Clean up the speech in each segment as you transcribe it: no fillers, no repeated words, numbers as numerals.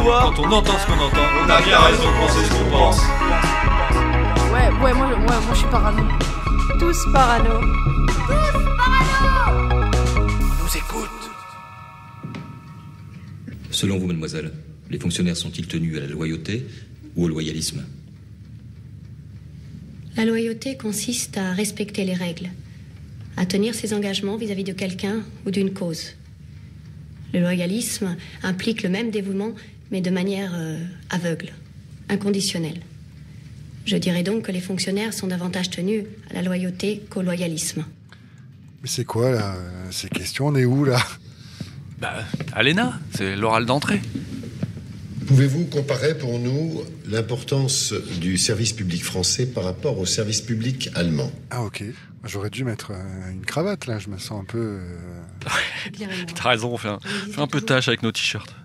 pouvoir. Quand on entend ce qu'on entend, On a bien raison de penser ce qu'on pense. Ouais, moi je suis parano. Tous parano. Nous écoute. Selon vous, mademoiselle, les fonctionnaires sont-ils tenus à la loyauté ou au loyalisme? La loyauté consiste à respecter les règles, à tenir ses engagements vis-à-vis de quelqu'un ou d'une cause. Le loyalisme implique le même dévouement, mais de manière aveugle, inconditionnelle. Je dirais donc que les fonctionnaires sont davantage tenus à la loyauté qu'au loyalisme. Mais c'est quoi, là, ces questions? On est où, là? À l'ENA, c'est l'oral d'entrée. Pouvez-vous comparer pour nous l'importance du service public français par rapport au service public allemand? Ah, ok. J'aurais dû mettre une cravate, là. Je me sens un peu... T'as raison, on fait un peu tâche avec nos t-shirts.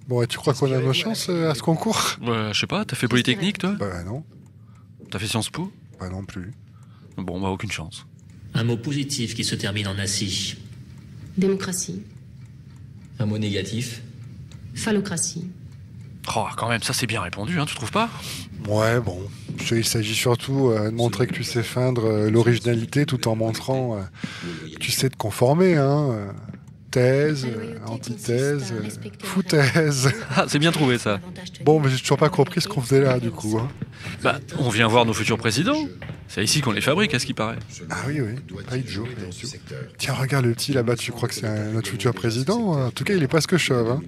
Bon, et tu crois qu'on a nos chances à ce concours? Je sais pas, t'as fait Polytechnique, toi? Bah non. T'as fait Sciences Po? Bah non plus. Bon, aucune chance. Un mot positif qui se termine en assis. Démocratie. Un mot négatif? Phallocratie. Oh, quand même, ça c'est bien répondu, tu trouves pas? Ouais, bon. Il s'agit surtout de montrer que tu sais feindre l'originalité tout en montrant que tu sais te conformer, Thèse, antithèse, foutaise. Ah, c'est bien trouvé ça. Bon, mais j'ai toujours pas compris ce qu'on faisait là, du coup. On vient voir nos futurs présidents. C'est ici qu'on les fabrique, à ce qui paraît. Ah oui. Pas idiot. Tiens, regarde le petit là-bas, tu crois que c'est notre futur président? En tout cas, il est presque chauve.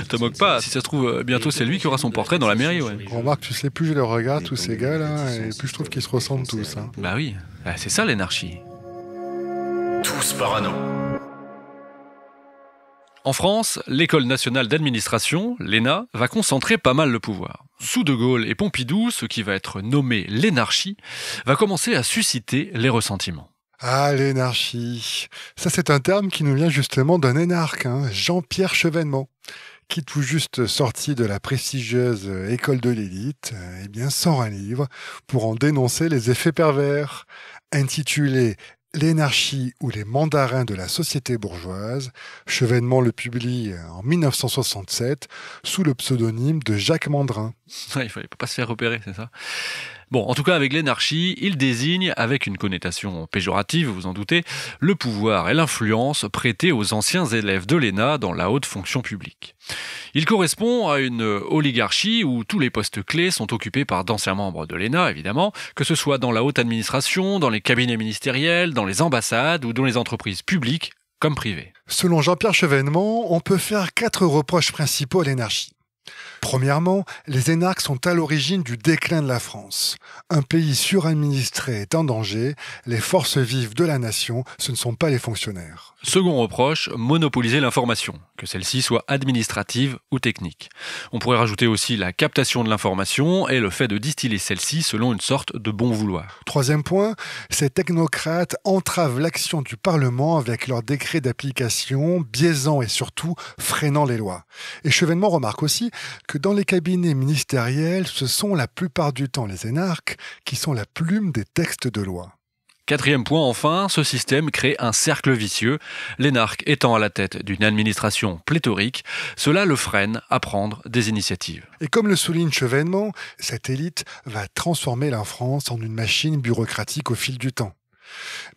Te moque pas, si ça se trouve, bientôt c'est lui qui aura son portrait dans la mairie, ouais. Remarque, tu sais, plus je les regarde, tous ces gars là, et plus je trouve qu'ils se ressemblent tous. Bah oui, c'est ça l'énarchie. Tous parano. En France, l'École nationale d'administration, l'ENA, va concentrer pas mal le pouvoir. Sous De Gaulle et Pompidou, ce qui va être nommé l'énarchie, va commencer à susciter les ressentiments. Ah, l'énarchie. Ça, c'est un terme qui nous vient justement d'un énarque, Jean-Pierre Chevènement, qui tout juste sorti de la prestigieuse école de l'élite, sort un livre pour en dénoncer les effets pervers, intitulé L'énarchie ou les mandarins de la société bourgeoise. Chevènement le publie en 1967 sous le pseudonyme de Jacques Mandrin. Il fallait pas se faire repérer, c'est ça. Bon, en tout cas, avec l'énarchie, il désigne, avec une connotation péjorative, vous en doutez, le pouvoir et l'influence prêtés aux anciens élèves de l'ENA dans la haute fonction publique. Il correspond à une oligarchie où tous les postes clés sont occupés par d'anciens membres de l'ENA, évidemment, que ce soit dans la haute administration, dans les cabinets ministériels, dans les ambassades ou dans les entreprises publiques comme privées. Selon Jean-Pierre Chevènement, on peut faire 4 reproches principaux à l'énarchie. Premièrement, les énarques sont à l'origine du déclin de la France. Un pays suradministré est en danger, les forces vives de la nation, ce ne sont pas les fonctionnaires. Second reproche, monopoliser l'information, que celle-ci soit administrative ou technique. On pourrait rajouter aussi la captation de l'information et le fait de distiller celle-ci selon une sorte de bon vouloir. Troisième point, ces technocrates entravent l'action du Parlement avec leurs décrets d'application, biaisant et surtout freinant les lois. Et Chevènement remarque aussi que dans les cabinets ministériels, ce sont la plupart du temps les énarques qui sont la plume des textes de loi. Quatrième point enfin, ce système crée un cercle vicieux. L'énarque étant à la tête d'une administration pléthorique, cela le freine à prendre des initiatives. Et comme le souligne Chevènement, cette élite va transformer la France en une machine bureaucratique au fil du temps.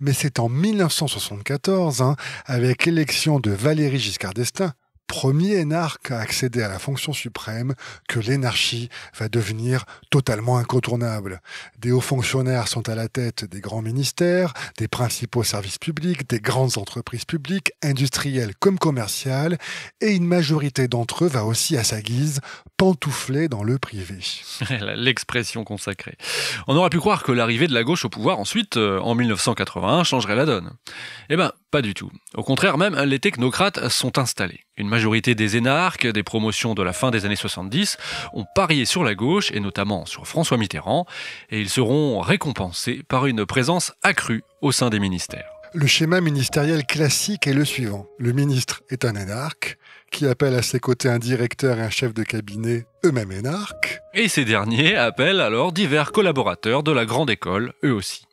Mais c'est en 1974, avec l'élection de Valéry Giscard d'Estaing, premier énarque à accéder à la fonction suprême, que l'énarchie va devenir totalement incontournable. Des hauts fonctionnaires sont à la tête des grands ministères, des principaux services publics, des grandes entreprises publiques, industrielles comme commerciales, et une majorité d'entre eux va aussi à sa guise pantoufler dans le privé. L'expression consacrée. On aurait pu croire que l'arrivée de la gauche au pouvoir ensuite, en 1981, changerait la donne. Eh ben, pas du tout. Au contraire même, les technocrates sont installés. Une majorité des énarques, des promotions de la fin des années 70, ont parié sur la gauche, et notamment sur François Mitterrand, et ils seront récompensés par une présence accrue au sein des ministères. Le schéma ministériel classique est le suivant. Le ministre est un énarque, qui appelle à ses côtés un directeur et un chef de cabinet, eux-mêmes énarques. Et ces derniers appellent alors divers collaborateurs de la grande école, eux aussi.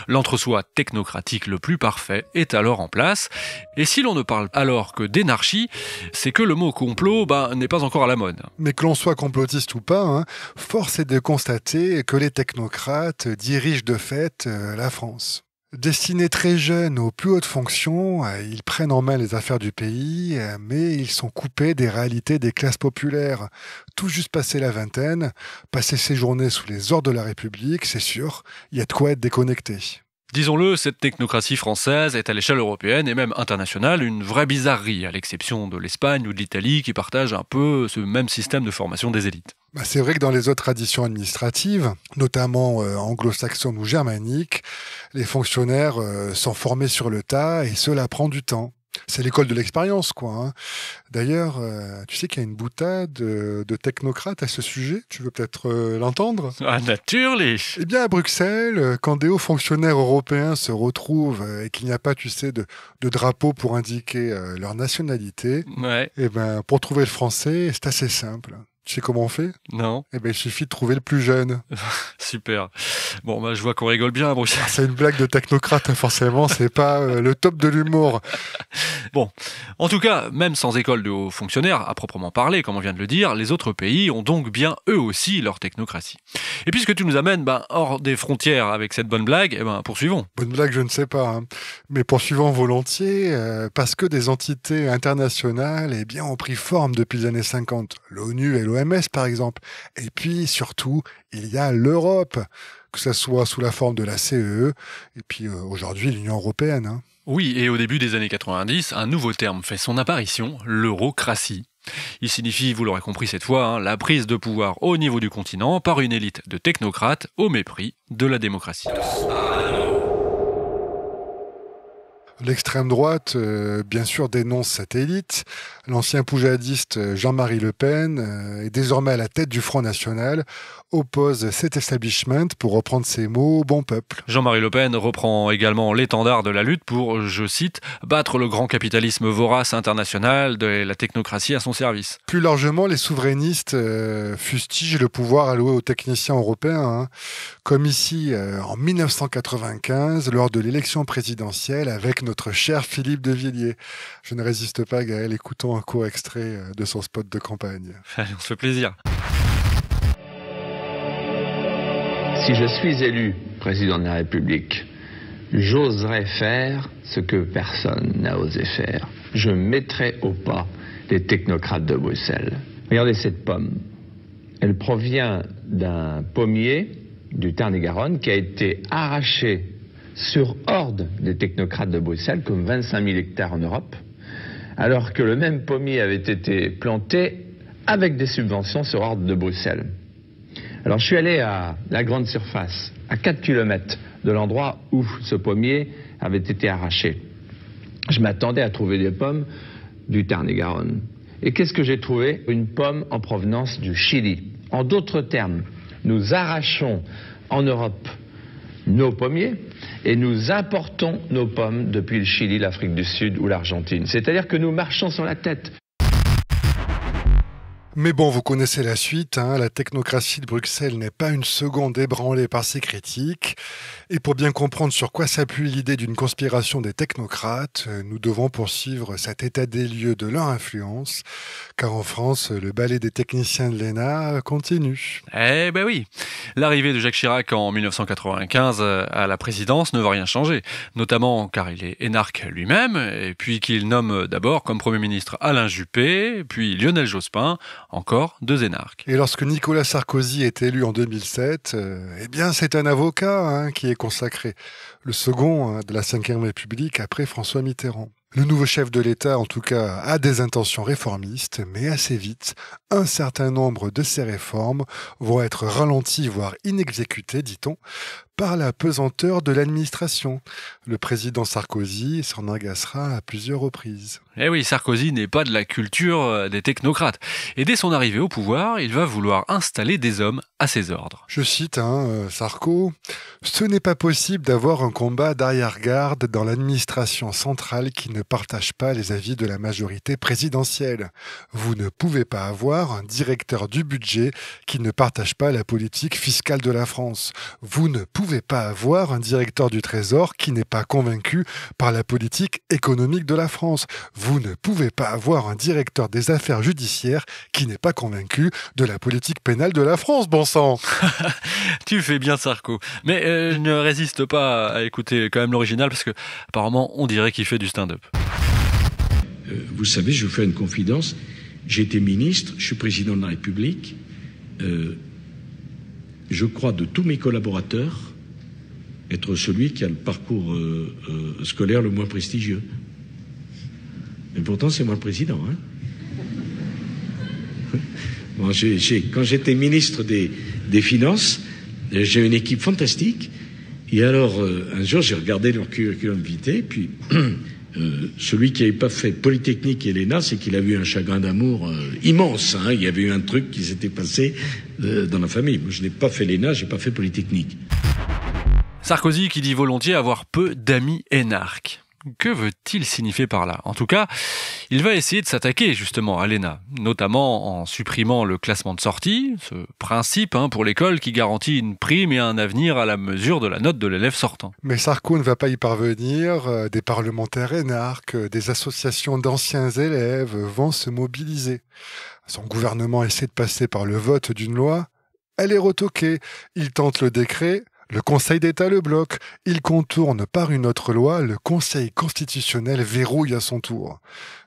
L'entre-soi technocratique le plus parfait est alors en place. Et si l'on ne parle alors que d'énarchie, c'est que le mot complot n'est pas encore à la mode. Mais que l'on soit complotiste ou pas, force est de constater que les technocrates dirigent de fait la France. Destinés très jeunes aux plus hautes fonctions, ils prennent en main les affaires du pays, mais ils sont coupés des réalités des classes populaires. Tout juste passé la vingtaine, passer ses journées sous les ordres de la République, c'est sûr, il y a de quoi être déconnecté. Disons-le, cette technocratie française est à l'échelle européenne et même internationale une vraie bizarrerie, à l'exception de l'Espagne ou de l'Italie qui partagent un peu ce même système de formation des élites. C'est vrai que dans les autres traditions administratives, notamment anglo-saxonnes ou germaniques, les fonctionnaires sont formés sur le tas et cela prend du temps. C'est l'école de l'expérience, quoi. D'ailleurs, tu sais qu'il y a une boutade de technocrates à ce sujet. Tu veux peut-être l'entendre ? Ah, naturally. Eh bien, à Bruxelles, quand des hauts fonctionnaires européens se retrouvent et qu'il n'y a pas, tu sais, de drapeau pour indiquer leur nationalité, pour trouver le français, c'est assez simple. Tu sais comment on fait ? Non. Il suffit de trouver le plus jeune. Super. Bon, je vois qu'on rigole bien à Bruxelles. C'est une blague de technocrate, forcément, c'est pas le top de l'humour. Bon, en tout cas, même sans école de hauts fonctionnaires, à proprement parler, comme on vient de le dire, les autres pays ont donc bien eux aussi leur technocratie. Et puisque tu nous amènes hors des frontières avec cette bonne blague, poursuivons. Bonne blague, je ne sais pas, mais poursuivons volontiers, parce que des entités internationales ont pris forme depuis les années 50. L'ONU et l'OMS, par exemple. Et puis, surtout, il y a l'Europe, que ce soit sous la forme de la CEE, et puis aujourd'hui l'Union européenne. Oui, et au début des années 90, un nouveau terme fait son apparition, l'eurocratie. Il signifie, vous l'aurez compris cette fois, la prise de pouvoir au niveau du continent par une élite de technocrates au mépris de la démocratie. L'extrême droite, bien sûr, dénonce cette élite. L'ancien poujadiste Jean-Marie Le Pen est désormais à la tête du Front National, oppose cet establishment, pour reprendre ses mots, bon peuple. Jean-Marie Le Pen reprend également l'étendard de la lutte pour, je cite, battre le grand capitalisme vorace international de la technocratie à son service. Plus largement, les souverainistes fustigent le pouvoir alloué aux techniciens européens, comme ici en 1995, lors de l'élection présidentielle avec notre cher Philippe de Villiers. Je ne résiste pas, Gaël, écoutons un court extrait de son spot de campagne. Allez, on se fait plaisir. Si je suis élu président de la République, j'oserais faire ce que personne n'a osé faire. Je mettrai au pas les technocrates de Bruxelles. Regardez cette pomme. Elle provient d'un pommier du Tarn-et-Garonne qui a été arraché sur ordre des technocrates de Bruxelles, comme 25 000 hectares en Europe, alors que le même pommier avait été planté avec des subventions sur ordre de Bruxelles. Alors je suis allé à la grande surface, à 4 km de l'endroit où ce pommier avait été arraché. Je m'attendais à trouver des pommes du Tarn-et-Garonne. Et qu'est-ce que j'ai trouvé ? Une pomme en provenance du Chili. En d'autres termes, nous arrachons en Europe nos pommiers et nous importons nos pommes depuis le Chili, l'Afrique du Sud ou l'Argentine. C'est-à-dire que nous marchons sur la tête. Mais bon, vous connaissez la suite, la technocratie de Bruxelles n'est pas une seconde ébranlée par ses critiques. Et pour bien comprendre sur quoi s'appuie l'idée d'une conspiration des technocrates, nous devons poursuivre cet état des lieux de leur influence, car en France, le ballet des techniciens de l'ENA continue. Eh ben oui, l'arrivée de Jacques Chirac en 1995 à la présidence ne va rien changer, notamment car il est énarque lui-même, et puis qu'il nomme d'abord comme Premier ministre Alain Juppé, puis Lionel Jospin, encore 2 énarques. Et lorsque Nicolas Sarkozy est élu en 2007, c'est un avocat qui est consacré. Le second de la Ve République après François Mitterrand. Le nouveau chef de l'État, en tout cas, a des intentions réformistes, mais assez vite, un certain nombre de ces réformes vont être ralenties, voire inexécutées, dit-on, par la pesanteur de l'administration. Le président Sarkozy s'en agacera à plusieurs reprises. Eh oui, Sarkozy n'est pas de la culture des technocrates. Et dès son arrivée au pouvoir, il va vouloir installer des hommes à ses ordres. Je cite Sarko, « Ce n'est pas possible d'avoir un combat d'arrière-garde dans l'administration centrale qui ne ne partage pas les avis de la majorité présidentielle. Vous ne pouvez pas avoir un directeur du budget qui ne partage pas la politique fiscale de la France. Vous ne pouvez pas avoir un directeur du Trésor qui n'est pas convaincu par la politique économique de la France. Vous ne pouvez pas avoir un directeur des affaires judiciaires qui n'est pas convaincu de la politique pénale de la France, bon sang. Tu fais bien, Sarko. Mais je ne résiste pas à écouter quand même l'original parce que apparemment on dirait qu'il fait du stand-up. Vous savez, je vous fais une confidence. J'ai été ministre, je suis président de la République. Je crois de tous mes collaborateurs être celui qui a le parcours scolaire le moins prestigieux. Et pourtant, c'est moi le président. Hein. Bon, quand j'étais ministre des Finances, j'ai une équipe fantastique. Et alors, un jour, j'ai regardé leur curriculum vitae, puis celui qui n'avait pas fait Polytechnique et l'ENA, c'est qu'il avait eu un chagrin d'amour immense. Hein. Il y avait eu un truc qui s'était passé dans la famille. Moi, je n'ai pas fait l'ENA, je n'ai pas fait Polytechnique. Sarkozy qui dit volontiers avoir peu d'amis énarques. Que veut-il signifier par là? En tout cas, il va essayer de s'attaquer justement à l'ENA, notamment en supprimant le classement de sortie, ce principe pour l'école qui garantit une prime et un avenir à la mesure de la note de l'élève sortant. Mais Sarko ne va pas y parvenir. Des parlementaires énarques, des associations d'anciens élèves vont se mobiliser. Son gouvernement essaie de passer par le vote d'une loi. Elle est retoquée. Il tente le décret. Le Conseil d'État le bloque. Il contourne par une autre loi. Le Conseil constitutionnel verrouille à son tour.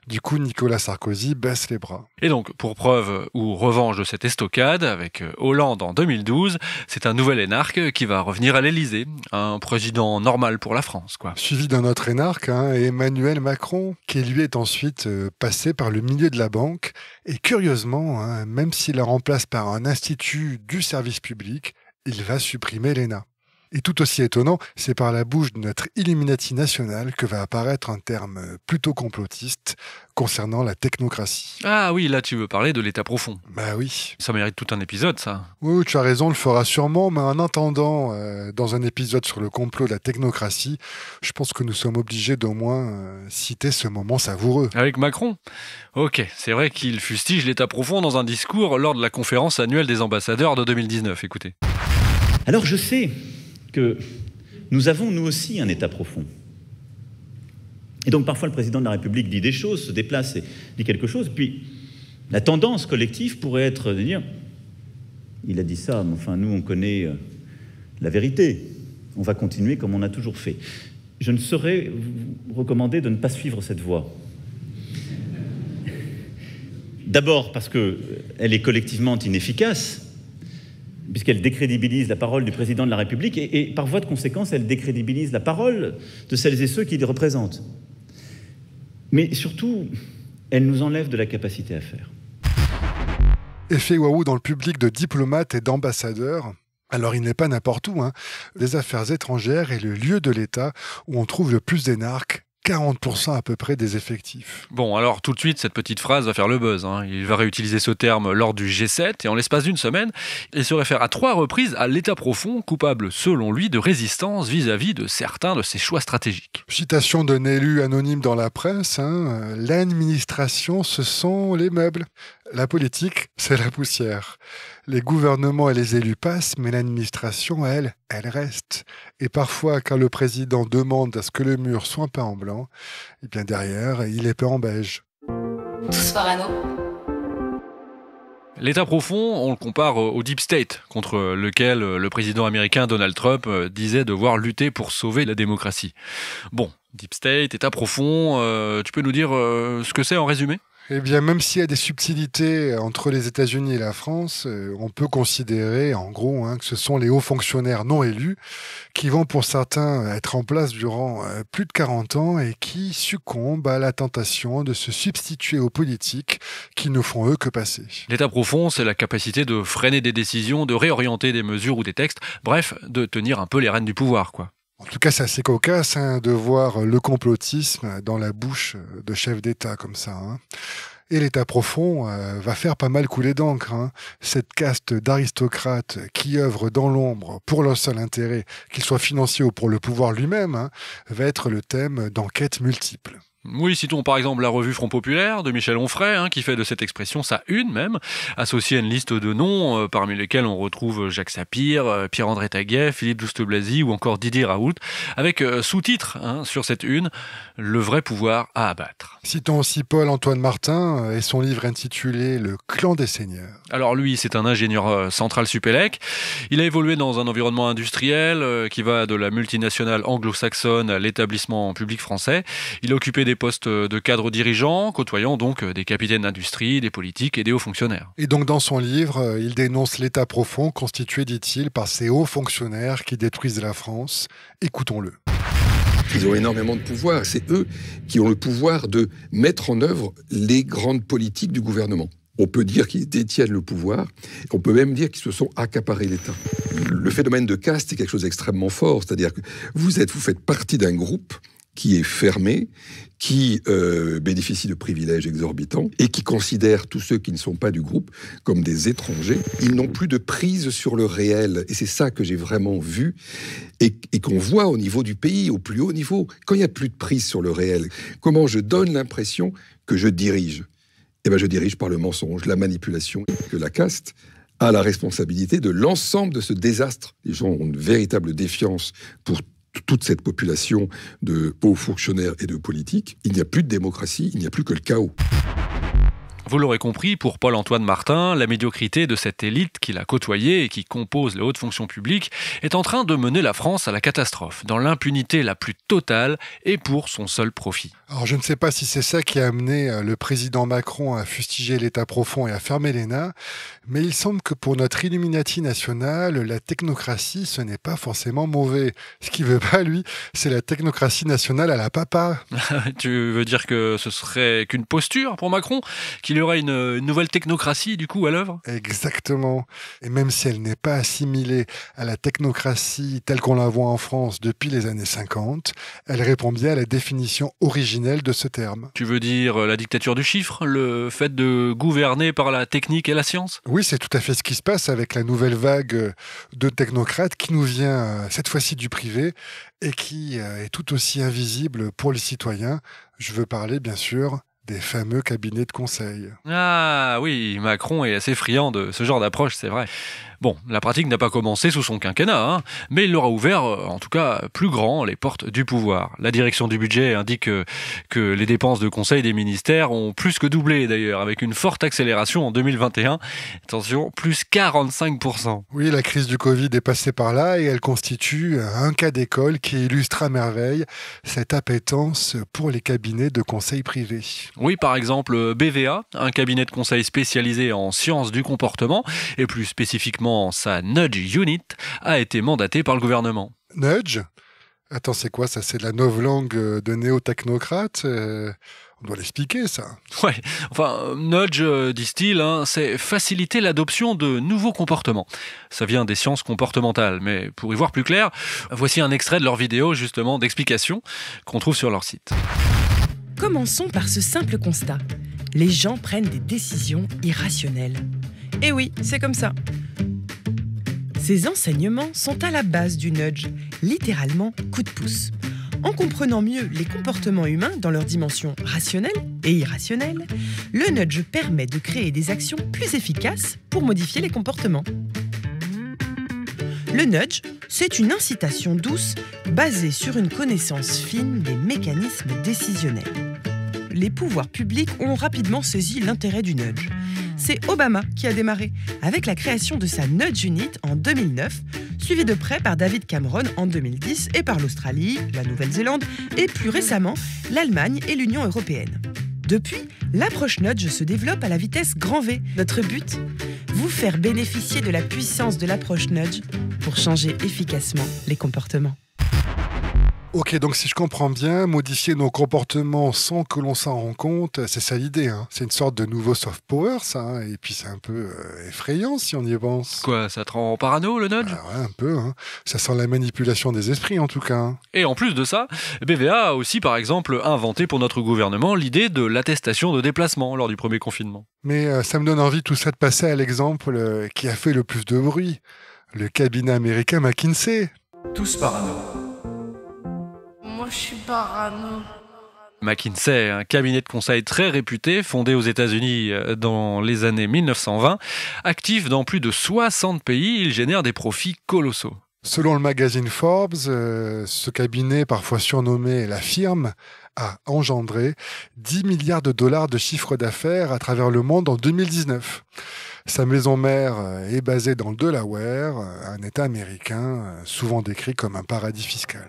Du coup, Nicolas Sarkozy baisse les bras. Et donc, pour preuve ou revanche de cette estocade, avec Hollande en 2012, c'est un nouvel énarque qui va revenir à l'Élysée. Un président normal pour la France, quoi. Suivi d'un autre énarque, Emmanuel Macron, qui lui est ensuite passé par le milieu de la banque. Et curieusement, même s'il la remplace par un institut du service public, il va supprimer l'ENA. Et tout aussi étonnant, c'est par la bouche de notre Illuminati national que va apparaître un terme plutôt complotiste concernant la technocratie. Ah oui, là tu veux parler de l'État profond. Bah oui. Ça mérite tout un épisode, ça. Oui, tu as raison, on le fera sûrement, mais en attendant, dans un épisode sur le complot de la technocratie, je pense que nous sommes obligés d'au moins citer ce moment savoureux. Avec Macron ? Ok, c'est vrai qu'il fustige l'État profond dans un discours lors de la conférence annuelle des ambassadeurs de 2019, écoutez. Alors je sais que nous avons, nous aussi, un État profond. Et donc parfois le président de la République dit des choses, se déplace et dit quelque chose, puis la tendance collective pourrait être de dire « il a dit ça, mais enfin nous on connaît la vérité, on va continuer comme on a toujours fait ». Je ne saurais vous recommander de ne pas suivre cette voie. D'abord parce qu'elle est collectivement inefficace, puisqu'elle décrédibilise la parole du président de la République et par voie de conséquence, elle décrédibilise la parole de celles et ceux qui les représentent. Mais surtout, elle nous enlève de la capacité à faire. Effet waouh dans le public de diplomates et d'ambassadeurs. Alors il n'est pas n'importe où. Les affaires étrangères est le lieu de l'État où on trouve le plus d'énarques. 40% à peu près des effectifs. Bon, alors tout de suite, cette petite phrase va faire le buzz. Il va réutiliser ce terme lors du G7 et en l'espace d'une semaine, il se réfère à 3 reprises à l'État profond, coupable selon lui de résistance vis-à-vis de certains de ses choix stratégiques. Citation d'un élu anonyme dans la presse, l'administration, ce sont les meubles. La politique, c'est la poussière. Les gouvernements et les élus passent, mais l'administration, elle reste. Et parfois, quand le président demande à ce que le mur soit peint en blanc, et bien derrière, il est peint en beige. Tous parano. L'État profond, on le compare au Deep State, contre lequel le président américain Donald Trump disait devoir lutter pour sauver la démocratie. Bon, Deep State, État profond, tu peux nous dire ce que c'est en résumé ? Eh bien, même s'il y a des subtilités entre les États-Unis et la France, on peut considérer, en gros, que ce sont les hauts fonctionnaires non élus qui vont, pour certains, être en place durant plus de 40 ans et qui succombent à la tentation de se substituer aux politiques qui ne font eux que passer. L'État profond, c'est la capacité de freiner des décisions, de réorienter des mesures ou des textes, bref, de tenir un peu les rênes du pouvoir, quoi. En tout cas, c'est assez cocasse de voir le complotisme dans la bouche de chefs d'État comme ça. Et l'État profond va faire pas mal couler d'encre. Cette caste d'aristocrates qui œuvrent dans l'ombre pour leur seul intérêt, qu'il soit financier ou pour le pouvoir lui-même, va être le thème d'enquêtes multiples. Oui, citons par exemple la revue Front Populaire de Michel Onfray, qui fait de cette expression sa une même, associée à une liste de noms parmi lesquels on retrouve Jacques Sapir, Pierre-André Taguet, Philippe Douste-Blazy ou encore Didier Raoult, avec sous-titre sur cette une, Le vrai pouvoir à abattre. Citons aussi Paul-Antoine Martin et son livre intitulé Le clan des seigneurs. Alors lui, c'est un ingénieur central Supélec. Il a évolué dans un environnement industriel qui va de la multinationale anglo-saxonne à l'établissement public français. Il a occupé des postes de cadre dirigeants, côtoyant donc des capitaines d'industrie, des politiques et des hauts fonctionnaires. Et donc dans son livre, il dénonce l'état profond constitué, dit-il, par ces hauts fonctionnaires qui détruisent la France. Écoutons-le. Ils ont énormément de pouvoir. C'est eux qui ont le pouvoir de mettre en œuvre les grandes politiques du gouvernement. On peut dire qu'ils détiennent le pouvoir, on peut même dire qu'ils se sont accaparés l'État. Le phénomène de caste est quelque chose d'extrêmement fort, c'est-à-dire que vous faites partie d'un groupe qui est fermé, qui bénéficie de privilèges exorbitants et qui considère tous ceux qui ne sont pas du groupe comme des étrangers. Ils n'ont plus de prise sur le réel. Et c'est ça que j'ai vraiment vu et qu'on voit au niveau du pays, au plus haut niveau. Quand il n'y a plus de prise sur le réel, comment je donne l'impression que je dirige ? Eh bien, je dirige par le mensonge, la manipulation, que la caste a la responsabilité de l'ensemble de ce désastre. Les gens ont une véritable défiance pour toute cette population de hauts fonctionnaires et de politiques. Il n'y a plus de démocratie, il n'y a plus que le chaos. Vous l'aurez compris, pour Paul-Antoine Martin, la médiocrité de cette élite qu'il a côtoyée et qui compose les hautes fonctions publiques est en train de mener la France à la catastrophe, dans l'impunité la plus totale et pour son seul profit. Alors je ne sais pas si c'est ça qui a amené le président Macron à fustiger l'État profond et à fermer l'ENA, mais il semble que pour notre Illuminati national, la technocratie, ce n'est pas forcément mauvais. Ce qu'il veut pas, lui, c'est la technocratie nationale à la papa. Tu veux dire que ce serait qu'une posture pour Macron ? Qu'il y aurait une nouvelle technocratie, du coup, à l'œuvre ? Exactement. Et même si elle n'est pas assimilée à la technocratie telle qu'on la voit en France depuis les années 50, elle répond bien à la définition originelle de ce terme. Tu veux dire la dictature du chiffre ? Le fait de gouverner par la technique et la science ? Oui, c'est tout à fait ce qui se passe avec la nouvelle vague de technocrates qui nous vient cette fois-ci du privé et qui est tout aussi invisible pour les citoyens. Je veux parler, bien sûr, des fameux cabinets de conseil. Ah oui, Macron est assez friand de ce genre d'approche, c'est vrai. Bon, la pratique n'a pas commencé sous son quinquennat, mais il leur a ouvert, en tout cas plus grand, les portes du pouvoir. La direction du budget indique que les dépenses de conseil des ministères ont plus que doublé d'ailleurs, avec une forte accélération en 2021. Attention, plus 45%. Oui, la crise du Covid est passée par là et elle constitue un cas d'école qui illustre à merveille cette appétence pour les cabinets de conseil privés. Oui, par exemple BVA, un cabinet de conseil spécialisé en sciences du comportement, et plus spécifiquement sa Nudge Unit, a été mandaté par le gouvernement. Nudge ? Attends, c'est quoi ça ? C'est de la novlangue de néo-technocrate On doit l'expliquer, ça. Ouais, enfin, nudge, disent-ils, c'est faciliter l'adoption de nouveaux comportements. Ça vient des sciences comportementales, mais pour y voir plus clair, voici un extrait de leur vidéo, justement, d'explication qu'on trouve sur leur site. Commençons par ce simple constat. Les gens prennent des décisions irrationnelles. Et oui, c'est comme ça. Ces enseignements sont à la base du nudge, littéralement coup de pouce. En comprenant mieux les comportements humains dans leurs dimensions rationnelles et irrationnelles, le nudge permet de créer des actions plus efficaces pour modifier les comportements. Le nudge, c'est une incitation douce basée sur une connaissance fine des mécanismes décisionnels. Les pouvoirs publics ont rapidement saisi l'intérêt du nudge. C'est Obama qui a démarré, avec la création de sa Nudge Unit en 2009, suivi de près par David Cameron en 2010 et par l'Australie, la Nouvelle-Zélande et plus récemment l'Allemagne et l'Union européenne. Depuis, l'approche nudge se développe à la vitesse grand V. Notre but ? Vous faire bénéficier de la puissance de l'approche nudge pour changer efficacement les comportements. Ok, donc si je comprends bien, modifier nos comportements sans que l'on s'en rende compte, c'est ça l'idée. C'est une sorte de nouveau soft power, ça. Et puis c'est un peu effrayant si on y pense. Quoi, ça te rend parano, le nudge ? Ouais, un peu. Ça sent la manipulation des esprits, en tout cas. Et en plus de ça, BVA a aussi, par exemple, inventé pour notre gouvernement l'idée de l'attestation de déplacement lors du premier confinement. Mais ça me donne envie tout ça de passer à l'exemple qui a fait le plus de bruit. Le cabinet américain McKinsey. Tous parano. Moi, je suis parano. McKinsey, un cabinet de conseil très réputé, fondé aux États-Unis dans les années 1920, actif dans plus de 60 pays, il génère des profits colossaux. Selon le magazine Forbes, ce cabinet, parfois surnommé la firme, a engendré 10 milliards de dollars de chiffre d'affaires à travers le monde en 2019. Sa maison mère est basée dans le Delaware, un État américain souvent décrit comme un paradis fiscal.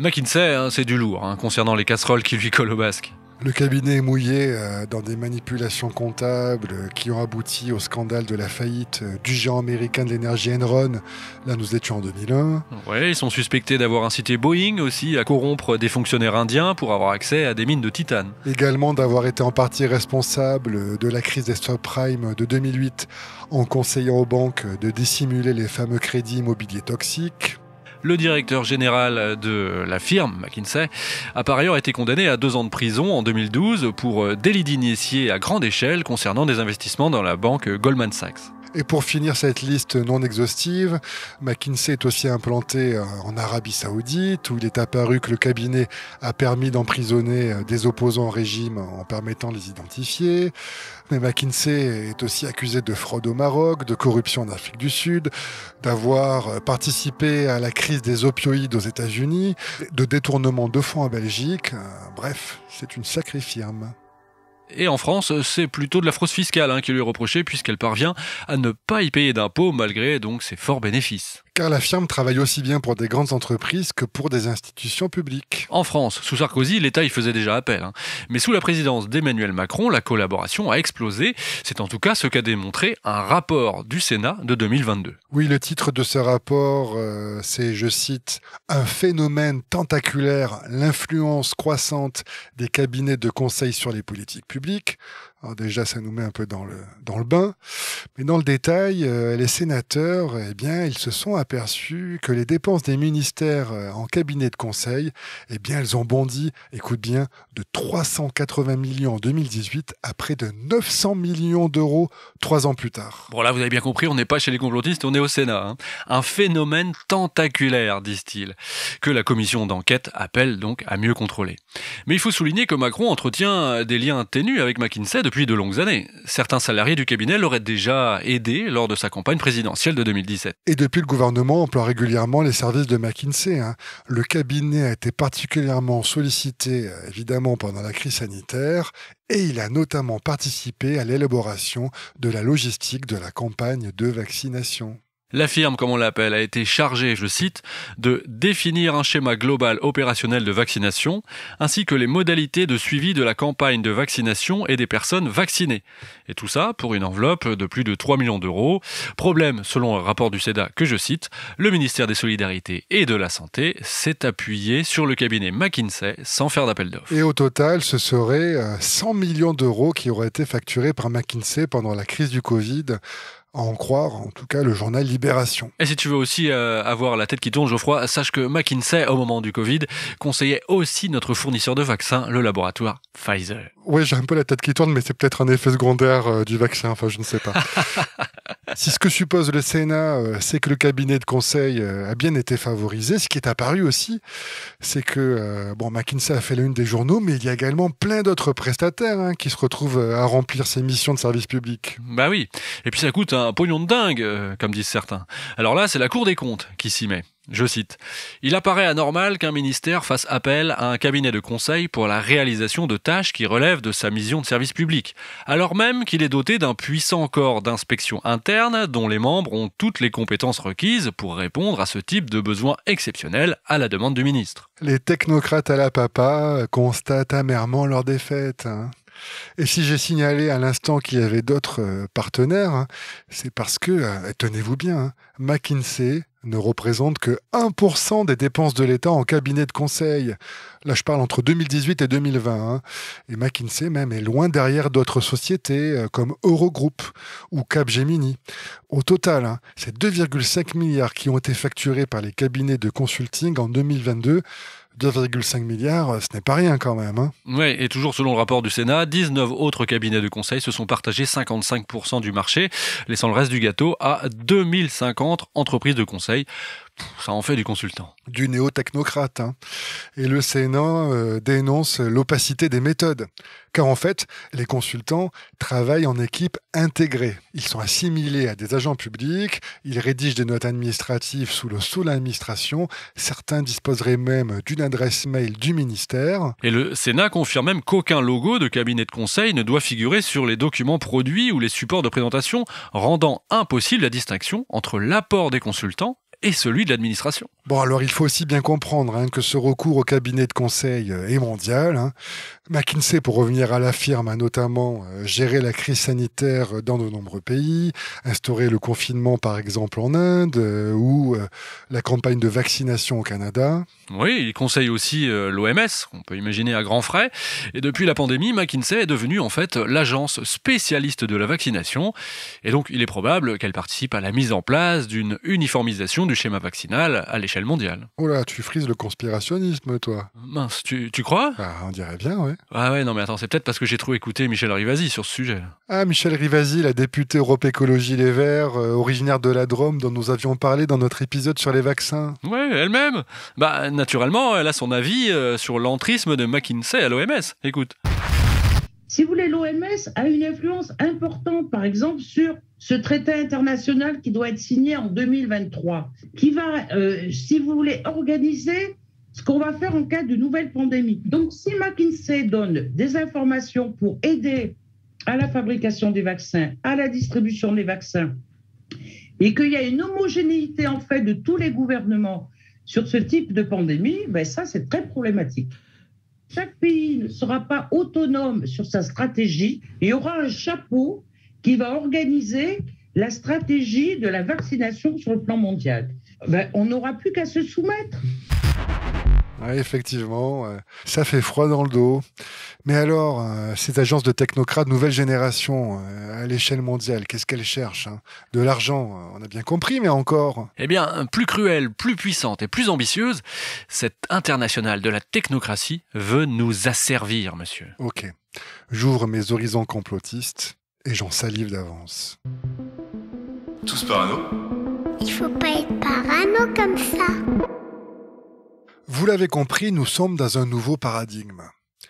McKinsey, c'est du lourd concernant les casseroles qui lui collent au basque. Le cabinet est mouillé dans des manipulations comptables qui ont abouti au scandale de la faillite du géant américain de l'énergie Enron. Là, nous étions en 2001. Ouais, ils sont suspectés d'avoir incité Boeing aussi à corrompre des fonctionnaires indiens pour avoir accès à des mines de titane. Également d'avoir été en partie responsable de la crise des subprimes de 2008 en conseillant aux banques de dissimuler les fameux crédits immobiliers toxiques. Le directeur général de la firme, McKinsey, a par ailleurs été condamné à 2 ans de prison en 2012 pour délit d'initié à grande échelle concernant des investissements dans la banque Goldman Sachs. Et pour finir cette liste non exhaustive, McKinsey est aussi implanté en Arabie Saoudite, où il est apparu que le cabinet a permis d'emprisonner des opposants au régime en permettant de les identifier. Mais McKinsey est aussi accusé de fraude au Maroc, de corruption en Afrique du Sud, d'avoir participé à la crise des opioïdes aux États-Unis, de détournement de fonds en Belgique. Bref, c'est une sacrée firme. Et en France, c'est plutôt de la fraude fiscale qui lui est reprochée puisqu'elle parvient à ne pas y payer d'impôts malgré donc ses forts bénéfices. Car la firme travaille aussi bien pour des grandes entreprises que pour des institutions publiques. En France, sous Sarkozy, l'État y faisait déjà appel. Mais sous la présidence d'Emmanuel Macron, la collaboration a explosé. C'est en tout cas ce qu'a démontré un rapport du Sénat de 2022. Oui, le titre de ce rapport, c'est, je cite, « Un phénomène tentaculaire, l'influence croissante des cabinets de conseil sur les politiques publiques ». Alors déjà, ça nous met un peu dans le bain. Mais dans le détail, les sénateurs, ils se sont aperçus que les dépenses des ministères en cabinet de conseil, elles ont bondi, écoute bien, de 380 millions en 2018 à près de 900 millions d'euros 3 ans plus tard. Bon là, vous avez bien compris, on n'est pas chez les complotistes, on est au Sénat. Un phénomène tentaculaire, disent-ils, que la commission d'enquête appelle donc à mieux contrôler. Mais il faut souligner que Macron entretient des liens ténus avec McKinsey depuis de longues années. Certains salariés du cabinet l'auraient déjà aidé lors de sa campagne présidentielle de 2017. Et depuis, le gouvernement emploie régulièrement les services de McKinsey. Le cabinet a été particulièrement sollicité, évidemment, pendant la crise sanitaire, et il a notamment participé à l'élaboration de la logistique de la campagne de vaccination. La firme, comme on l'appelle, a été chargée, je cite, de définir un schéma global opérationnel de vaccination, ainsi que les modalités de suivi de la campagne de vaccination et des personnes vaccinées. Et tout ça pour une enveloppe de plus de 3 millions d'euros. Problème, selon un rapport du CEDA que je cite, le ministère des Solidarités et de la Santé s'est appuyé sur le cabinet McKinsey sans faire d'appel d'offres. Et au total, ce serait 100 millions d'euros qui auraient été facturés par McKinsey pendant la crise du Covid, à en croire, en tout cas, le journal Libération. Et si tu veux aussi avoir la tête qui tourne, Geoffroy, sache que McKinsey, au moment du Covid, conseillait aussi notre fournisseur de vaccins, le laboratoire Pfizer. Oui, j'ai un peu la tête qui tourne, mais c'est peut-être un effet secondaire du vaccin, enfin, je ne sais pas. Si ce que suppose le Sénat, c'est que le cabinet de conseil a bien été favorisé, ce qui est apparu aussi, c'est que McKinsey a fait la une des journaux, mais il y a également plein d'autres prestataires qui se retrouvent à remplir ces missions de service public. Bah oui, et puis ça coûte un pognon de dingue, comme disent certains. Alors là, c'est la Cour des comptes qui s'y met. Je cite, « Il apparaît anormal qu'un ministère fasse appel à un cabinet de conseil pour la réalisation de tâches qui relèvent de sa mission de service public, alors même qu'il est doté d'un puissant corps d'inspection interne dont les membres ont toutes les compétences requises pour répondre à ce type de besoins exceptionnels à la demande du ministre. » Les technocrates à la papa constatent amèrement leur défaite. Et si j'ai signalé à l'instant qu'il y avait d'autres partenaires, c'est parce que, tenez-vous bien, McKinsey ne représente que 1% des dépenses de l'État en cabinet de conseil. Là, je parle entre 2018 et 2020. Et McKinsey même est loin derrière d'autres sociétés comme Eurogroup ou Capgemini. Au total, c'est 2,5 milliards qui ont été facturés par les cabinets de consulting en 2022. 2,5 milliards, ce n'est pas rien quand même. Oui, et toujours selon le rapport du Sénat, 19 autres cabinets de conseil se sont partagés 55% du marché, laissant le reste du gâteau à 2050 entreprises de conseil. ça en fait du consultant. Du néo-technocrate. Et le Sénat dénonce l'opacité des méthodes. Car en fait, les consultants travaillent en équipe intégrée. Ils sont assimilés à des agents publics, ils rédigent des notes administratives sous le sceau de l'administration, certains disposeraient même d'une adresse mail du ministère. Et le Sénat confirme même qu'aucun logo de cabinet de conseil ne doit figurer sur les documents produits ou les supports de présentation, rendant impossible la distinction entre l'apport des consultants et celui de l'administration. Bon, alors il faut aussi bien comprendre que ce recours au cabinet de conseil est mondial. McKinsey, pour revenir à la firme, a notamment géré la crise sanitaire dans de nombreux pays, instauré le confinement par exemple en Inde ou la campagne de vaccination au Canada. Oui, il conseille aussi l'OMS, on peut imaginer à grands frais. Et depuis la pandémie, McKinsey est devenue en fait l'agence spécialiste de la vaccination. Et donc il est probable qu'elle participe à la mise en place d'une uniformisation du schéma vaccinal à l'échelle mondiale. Oh là, tu frises le conspirationnisme, toi. Mince, tu crois ? On dirait bien, ouais. Ah ouais, non mais attends, c'est peut-être parce que j'ai trop écouté Michel Rivasi sur ce sujet. Ah, Michel Rivasi, la députée Europe Écologie Les Verts, originaire de la Drôme, dont nous avions parlé dans notre épisode sur les vaccins. Ouais, elle-même. Naturellement, elle a son avis sur l'entrisme de McKinsey à l'OMS. Écoute. Si vous voulez, l'OMS a une influence importante, par exemple, sur ce traité international qui doit être signé en 2023, qui va, si vous voulez, organiser ce qu'on va faire en cas de nouvelle pandémie. Donc, si McKinsey donne des informations pour aider à la fabrication des vaccins, à la distribution des vaccins, et qu'il y a une homogénéité, en fait, de tous les gouvernements sur ce type de pandémie, ça, c'est très problématique. Chaque pays ne sera pas autonome sur sa stratégie. Il y aura un chapeau qui va organiser la stratégie de la vaccination sur le plan mondial. On n'aura plus qu'à se soumettre. Ouais, effectivement, ça fait froid dans le dos. Mais alors, ces agences de technocrates nouvelle génération, à l'échelle mondiale, qu'est-ce qu'elles cherchent ? De l'argent, on a bien compris, mais encore. Eh bien, plus cruelle, plus puissante et plus ambitieuse, cette internationale de la technocratie veut nous asservir, monsieur. Ok, j'ouvre mes horizons complotistes et j'en salive d'avance. Tous parano ? Il faut pas être parano comme ça. Vous l'avez compris, nous sommes dans un nouveau paradigme.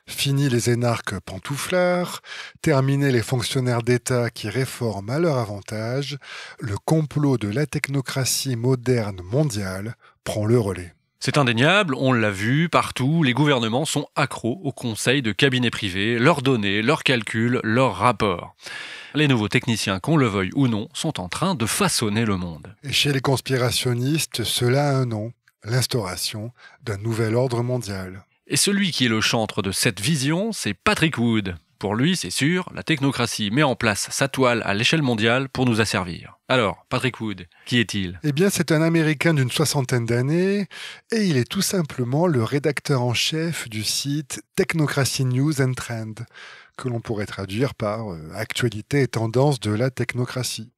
Fini les énarques pantouflards, terminé les fonctionnaires d'État qui réforment à leur avantage, le complot de la technocratie moderne mondiale prend le relais. C'est indéniable, on l'a vu, partout, les gouvernements sont accros aux conseils de cabinets privés, leurs données, leurs calculs, leurs rapports. Les nouveaux techniciens, qu'on le veuille ou non, sont en train de façonner le monde. Et chez les conspirationnistes, cela a un nom, l'instauration d'un nouvel ordre mondial. Et celui qui est le chantre de cette vision, c'est Patrick Wood. Pour lui, c'est sûr, la technocratie met en place sa toile à l'échelle mondiale pour nous asservir. Alors, Patrick Wood, qui est-il ? Eh bien, c'est un Américain d'une 60aine d'années et il est tout simplement le rédacteur en chef du site Technocracy News and Trend, que l'on pourrait traduire par Actualité et tendance de la technocratie.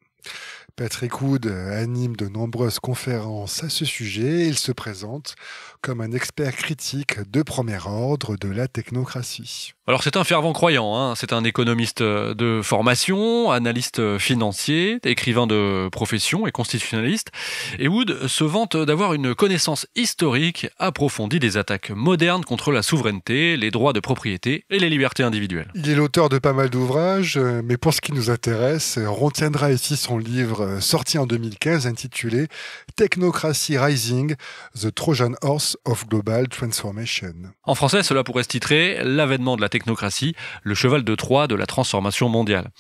Patrick Wood anime de nombreuses conférences à ce sujet et il se présente comme un expert critique de premier ordre de la technocratie. Alors c'est un fervent croyant, c'est un économiste de formation, analyste financier, écrivain de profession et constitutionnaliste. Et Wood se vante d'avoir une connaissance historique approfondie des attaques modernes contre la souveraineté, les droits de propriété et les libertés individuelles. Il est l'auteur de pas mal d'ouvrages, mais pour ce qui nous intéresse, on retiendra ici son livre sorti en 2015 intitulé Technocracy Rising, The Trojan Horse of Global Transformation. En français, cela pourrait se titrer L'avènement de la technocratie, le cheval de Troie de la transformation mondiale.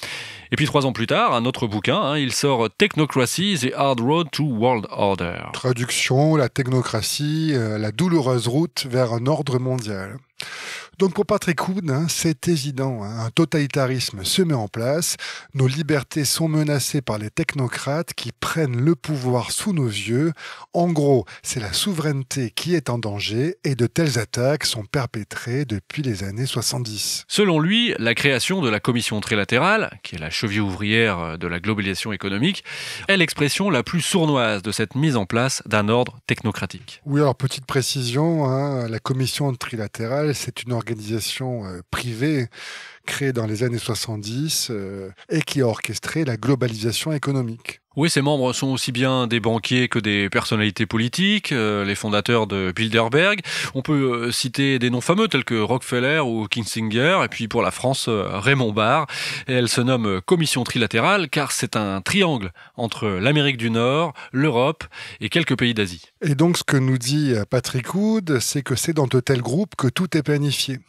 Et puis 3 ans plus tard, un autre bouquin, il sort Technocracy, The Hard Road to World Order. Traduction, la technocratie, la douloureuse route vers un ordre mondial. Donc pour Patrick Wood, c'est évident, un totalitarisme se met en place, nos libertés sont menacées par les technocrates qui prennent le pouvoir sous nos yeux. En gros, c'est la souveraineté qui est en danger et de telles attaques sont perpétrées depuis les années 70. Selon lui, la création de la commission trilatérale, qui est la cheville ouvrière de la globalisation économique, est l'expression la plus sournoise de cette mise en place d'un ordre technocratique. Oui, alors petite précision, la commission trilatérale, c'est une organisation privée créé dans les années 70 et qui a orchestré la globalisation économique. Oui, ses membres sont aussi bien des banquiers que des personnalités politiques, les fondateurs de Bilderberg. On peut citer des noms fameux tels que Rockefeller ou Kissinger, et puis pour la France, Raymond Barre. Et elle se nomme Commission trilatérale car c'est un triangle entre l'Amérique du Nord, l'Europe et quelques pays d'Asie. Et donc ce que nous dit Patrick Wood, c'est que c'est dans de tels groupes que tout est planifié.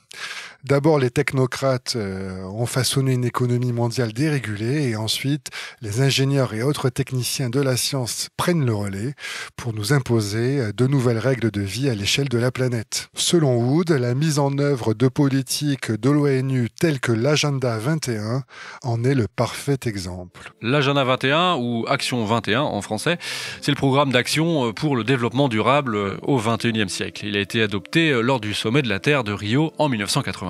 D'abord, les technocrates ont façonné une économie mondiale dérégulée et ensuite, les ingénieurs et autres techniciens de la science prennent le relais pour nous imposer de nouvelles règles de vie à l'échelle de la planète. Selon Wood, la mise en œuvre de politiques de l'ONU telles que l'Agenda 21 en est le parfait exemple. L'Agenda 21, ou Action 21 en français, c'est le programme d'action pour le développement durable au XXIe siècle. Il a été adopté lors du sommet de la Terre de Rio en 1992.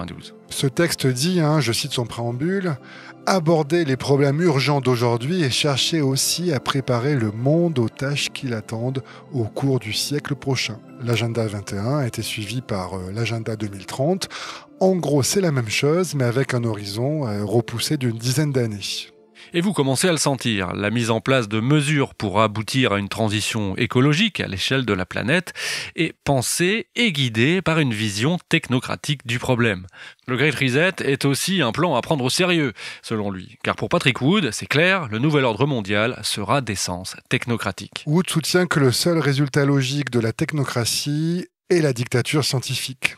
Ce texte dit, je cite son préambule, « Aborder les problèmes urgents d'aujourd'hui et chercher aussi à préparer le monde aux tâches qui l'attendent au cours du siècle prochain. » L'agenda 21 a été suivi par l'agenda 2030. En gros, c'est la même chose, mais avec un horizon repoussé d'une dizaine d'années. Et vous commencez à le sentir, la mise en place de mesures pour aboutir à une transition écologique à l'échelle de la planète est pensée et guidée par une vision technocratique du problème. Le Great Reset est aussi un plan à prendre au sérieux, selon lui. Car pour Patrick Wood, c'est clair, le nouvel ordre mondial sera d'essence technocratique. Wood soutient que le seul résultat logique de la technocratie est la dictature scientifique.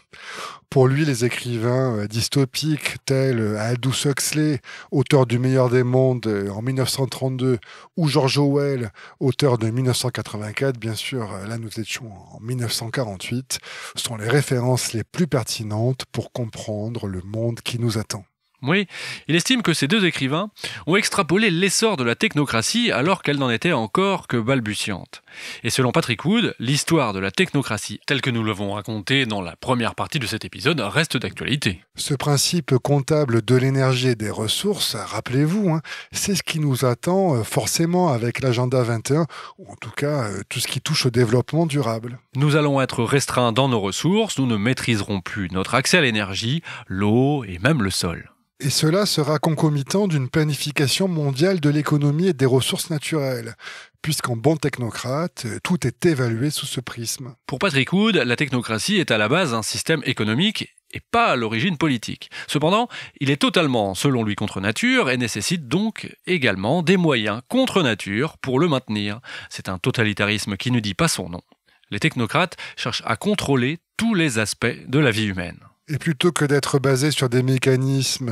Pour lui, les écrivains dystopiques tels Aldous Huxley, auteur du Meilleur des mondes en 1932, ou George Orwell, auteur de 1984, bien sûr, là nous étions en 1948, sont les références les plus pertinentes pour comprendre le monde qui nous attend. Oui, il estime que ces deux écrivains ont extrapolé l'essor de la technocratie alors qu'elle n'en était encore que balbutiante. Et selon Patrick Wood, l'histoire de la technocratie, telle que nous l'avons racontée dans la première partie de cet épisode, reste d'actualité. Ce principe comptable de l'énergie et des ressources, rappelez-vous, c'est ce qui nous attend forcément avec l'agenda 21, ou en tout cas tout ce qui touche au développement durable. Nous allons être restreints dans nos ressources, nous ne maîtriserons plus notre accès à l'énergie, l'eau et même le sol. Et cela sera concomitant d'une planification mondiale de l'économie et des ressources naturelles, puisqu'en bon technocrate, tout est évalué sous ce prisme. Pour Patrick Wood, la technocratie est à la base un système économique et pas à l'origine politique. Cependant, il est totalement, selon lui, contre nature et nécessite donc également des moyens contre nature pour le maintenir. C'est un totalitarisme qui ne dit pas son nom. Les technocrates cherchent à contrôler tous les aspects de la vie humaine. Et plutôt que d'être basé sur des mécanismes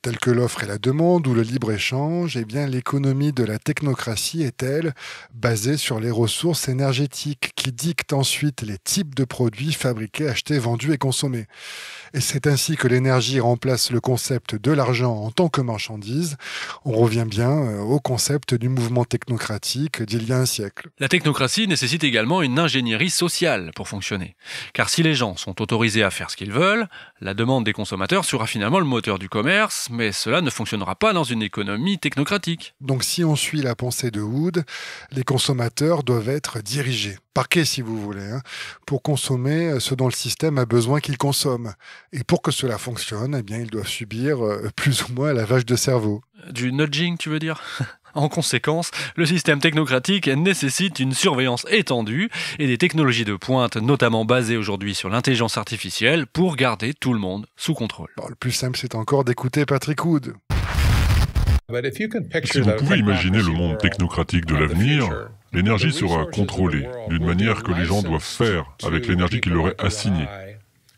tels que l'offre et la demande ou le libre-échange, eh bien l'économie de la technocratie est, elle, basée sur les ressources énergétiques qui dictent ensuite les types de produits fabriqués, achetés, vendus et consommés. Et c'est ainsi que l'énergie remplace le concept de l'argent en tant que marchandise. On revient bien au concept du mouvement technocratique d'il y a un siècle. La technocratie nécessite également une ingénierie sociale pour fonctionner. Car si les gens sont autorisés à faire ce qu'ils veulent, la demande des consommateurs sera finalement le moteur du commerce, mais cela ne fonctionnera pas dans une économie technocratique. Donc si on suit la pensée de Wood, les consommateurs doivent être dirigés, parqués si vous voulez, pour consommer ce dont le système a besoin qu'ils consomment. Et pour que cela fonctionne, eh bien, ils doivent subir plus ou moins un lavage de cerveau. Du nudging, tu veux dire ? En conséquence, le système technocratique nécessite une surveillance étendue et des technologies de pointe, notamment basées aujourd'hui sur l'intelligence artificielle, pour garder tout le monde sous contrôle. Le plus simple, c'est encore d'écouter Patrick Wood. Si vous pouvez imaginer le monde technocratique de l'avenir, l'énergie sera contrôlée d'une manière que les gens doivent faire avec l'énergie qui leur est assignée.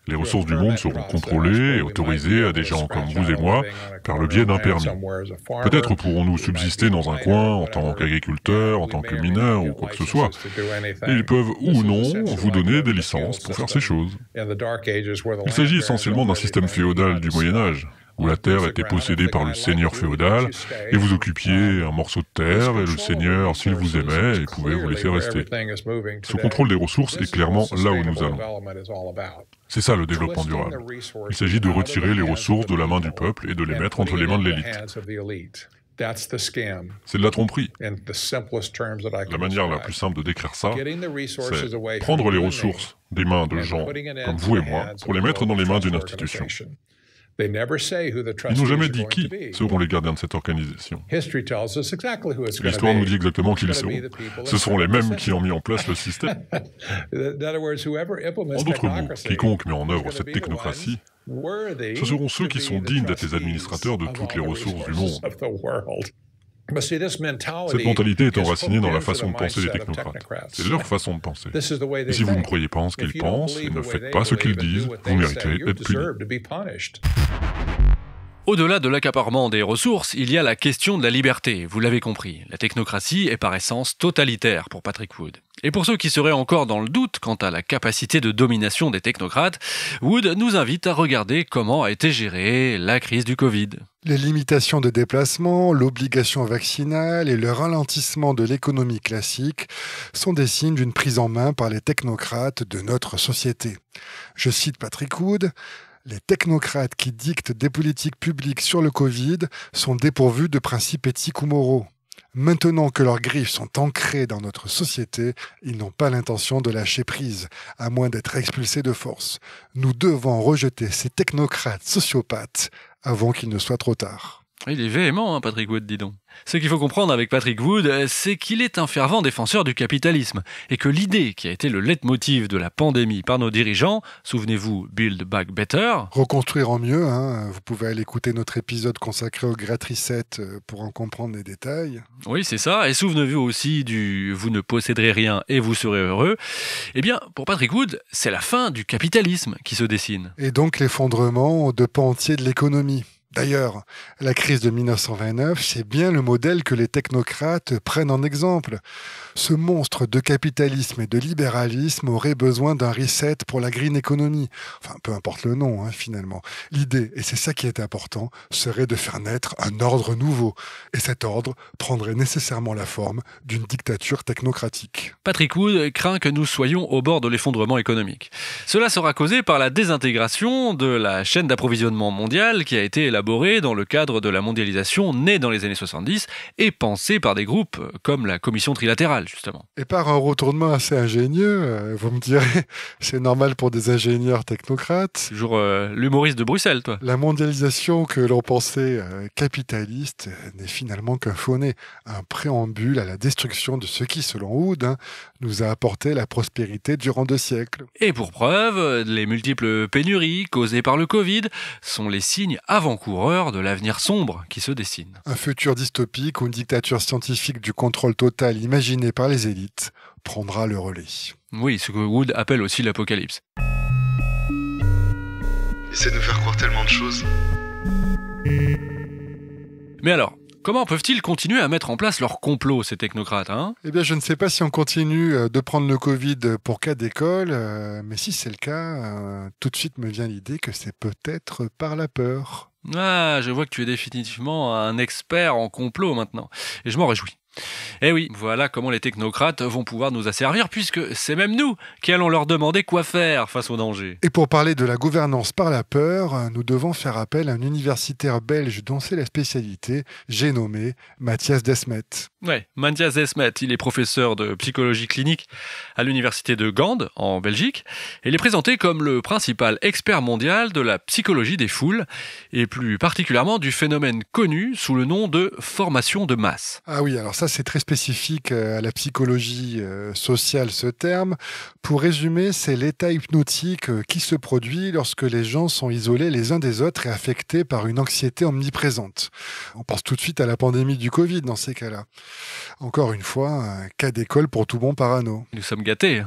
Les ressources du monde seront contrôlées et autorisées à des gens comme vous et moi par le biais d'un permis. Peut-être pourrons-nous subsister dans un coin en tant qu'agriculteurs, en tant que mineurs ou quoi que ce soit. Et ils peuvent ou non vous donner des licences pour faire ces choses. Il s'agit essentiellement d'un système féodal du Moyen-Âge, où la terre était possédée par le seigneur féodal, et vous occupiez un morceau de terre, et le seigneur, s'il vous aimait, il pouvait vous laisser rester. Ce contrôle des ressources est clairement là où nous allons. C'est ça le développement durable. Il s'agit de retirer les ressources de la main du peuple et de les mettre entre les mains de l'élite. C'est de la tromperie. La manière la plus simple de décrire ça, c'est prendre les ressources des mains de gens comme vous et moi pour les mettre dans les mains d'une institution. Ils n'ont jamais dit qui seront les gardiens de cette organisation. L'histoire nous dit exactement qui ils seront. Ce seront les mêmes qui ont mis en place le système. En d'autres mots, quiconque met en œuvre cette technocratie, ce seront ceux qui sont dignes d'être les administrateurs de toutes les ressources du monde. Cette mentalité est enracinée dans la façon de penser des technocrates. C'est leur façon de penser. Et si vous ne croyez pas en ce qu'ils pensent et ne faites pas ce qu'ils disent, vous méritez d'être punis. Au-delà de l'accaparement des ressources, il y a la question de la liberté, vous l'avez compris. La technocratie est par essence totalitaire pour Patrick Wood. Et pour ceux qui seraient encore dans le doute quant à la capacité de domination des technocrates, Wood nous invite à regarder comment a été gérée la crise du Covid. Les limitations de déplacement, l'obligation vaccinale et le ralentissement de l'économie classique sont des signes d'une prise en main par les technocrates de notre société. Je cite Patrick Wood. Les technocrates qui dictent des politiques publiques sur le Covid sont dépourvus de principes éthiques ou moraux. Maintenant que leurs griffes sont ancrées dans notre société, ils n'ont pas l'intention de lâcher prise, à moins d'être expulsés de force. Nous devons rejeter ces technocrates sociopathes avant qu'il ne soit trop tard. Il est véhément, Patrick Wood, dis donc. Ce qu'il faut comprendre avec Patrick Wood, c'est qu'il est un fervent défenseur du capitalisme et que l'idée qui a été le leitmotiv de la pandémie par nos dirigeants, souvenez-vous, Build Back Better. Reconstruire en mieux, vous pouvez aller écouter notre épisode consacré au Great Reset pour en comprendre les détails. Oui, c'est ça. Et souvenez-vous aussi du « vous ne posséderez rien et vous serez heureux ». Eh bien, pour Patrick Wood, c'est la fin du capitalisme qui se dessine. Et donc l'effondrement de pans entiers de l'économie. D'ailleurs, la crise de 1929, c'est bien le modèle que les technocrates prennent en exemple. Ce monstre de capitalisme et de libéralisme aurait besoin d'un reset pour la green economy. Enfin, peu importe le nom, finalement. L'idée, et c'est ça qui est important, serait de faire naître un ordre nouveau. Et cet ordre prendrait nécessairement la forme d'une dictature technocratique. Patrick Wood craint que nous soyons au bord de l'effondrement économique. Cela sera causé par la désintégration de la chaîne d'approvisionnement mondiale qui a été élaborée dans le cadre de la mondialisation née dans les années 70 et pensée par des groupes comme la Commission trilatérale, justement. Et par un retournement assez ingénieux, vous me direz, c'est normal pour des ingénieurs technocrates. Toujours l'humoriste de Bruxelles, toi. La mondialisation que l'on pensait capitaliste n'est finalement qu'un faux-nez, un préambule à la destruction de ce qui, selon Wood, nous a apporté la prospérité durant 2 siècles. Et pour preuve, les multiples pénuries causées par le Covid sont les signes avant-coureurs de l'avenir sombre qui se dessine. Un futur dystopique où une dictature scientifique du contrôle total imaginée par les élites prendra le relais. Oui, ce que Wood appelle aussi l'apocalypse. Essaie de nous faire croire tellement de choses. Mais alors, comment peuvent-ils continuer à mettre en place leur complot, ces technocrates, Eh bien, je ne sais pas si on continue de prendre le Covid pour cas d'école, mais si c'est le cas, tout de suite me vient l'idée que c'est peut-être par la peur. Ah, je vois que tu es définitivement un expert en complot maintenant, et je m'en réjouis. Eh oui, voilà comment les technocrates vont pouvoir nous asservir, puisque c'est même nous qui allons leur demander quoi faire face au danger. Et pour parler de la gouvernance par la peur, nous devons faire appel à un universitaire belge dont c'est la spécialité, j'ai nommé Matthias Desmet. Ouais, Matthias Desmet, il est professeur de psychologie clinique à l'université de Gand, en Belgique, et il est présenté comme le principal expert mondial de la psychologie des foules, et plus particulièrement du phénomène connu sous le nom de formation de masse. Ah oui, alors ça c'est très spécifique à la psychologie sociale ce terme. Pour résumer, c'est l'état hypnotique qui se produit lorsque les gens sont isolés les uns des autres et affectés par une anxiété omniprésente. On pense tout de suite à la pandémie du Covid dans ces cas-là. Encore une fois, un cas d'école pour tout bon parano. Nous sommes gâtés.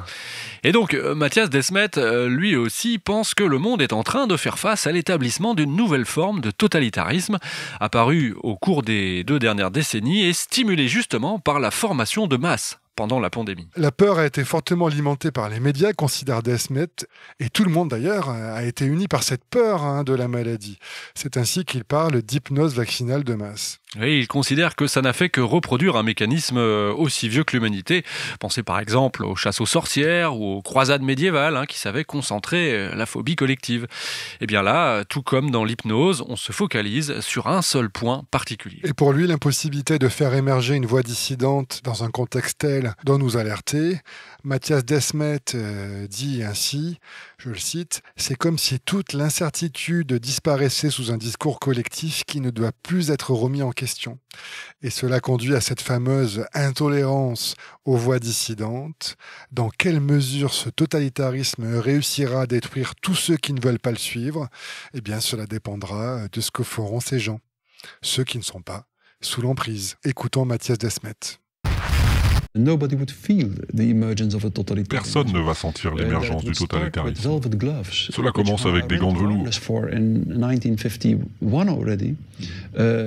Et donc, Matthias Desmet, lui aussi, pense que le monde est en train de faire face à l'établissement d'une nouvelle forme de totalitarisme, apparue au cours des 2 dernières décennies et stimulée justement par la formation de masse pendant la pandémie. La peur a été fortement alimentée par les médias, considère Desmet, et tout le monde d'ailleurs a été uni par cette peur de la maladie. C'est ainsi qu'il parle d'hypnose vaccinale de masse. Oui, il considère que ça n'a fait que reproduire un mécanisme aussi vieux que l'humanité. Pensez par exemple aux chasses aux sorcières ou aux croisades médiévales qui savaient concentrer la phobie collective. Et bien là, tout comme dans l'hypnose, on se focalise sur un seul point particulier. Et pour lui, l'impossibilité de faire émerger une voix dissidente dans un contexte tel doit nous alerter. Mathias Desmet dit ainsi, je le cite, « C'est comme si toute l'incertitude disparaissait sous un discours collectif qui ne doit plus être remis en question. Et cela conduit à cette fameuse intolérance aux voix dissidentes. Dans quelle mesure ce totalitarisme réussira à détruire tous ceux qui ne veulent pas le suivre ? Eh bien, cela dépendra de ce que feront ces gens, ceux qui ne sont pas sous l'emprise. » Écoutons Mathias Desmet. Personne ne va sentir l'émergence du totalitarisme. Cela commence avec des gants de velours.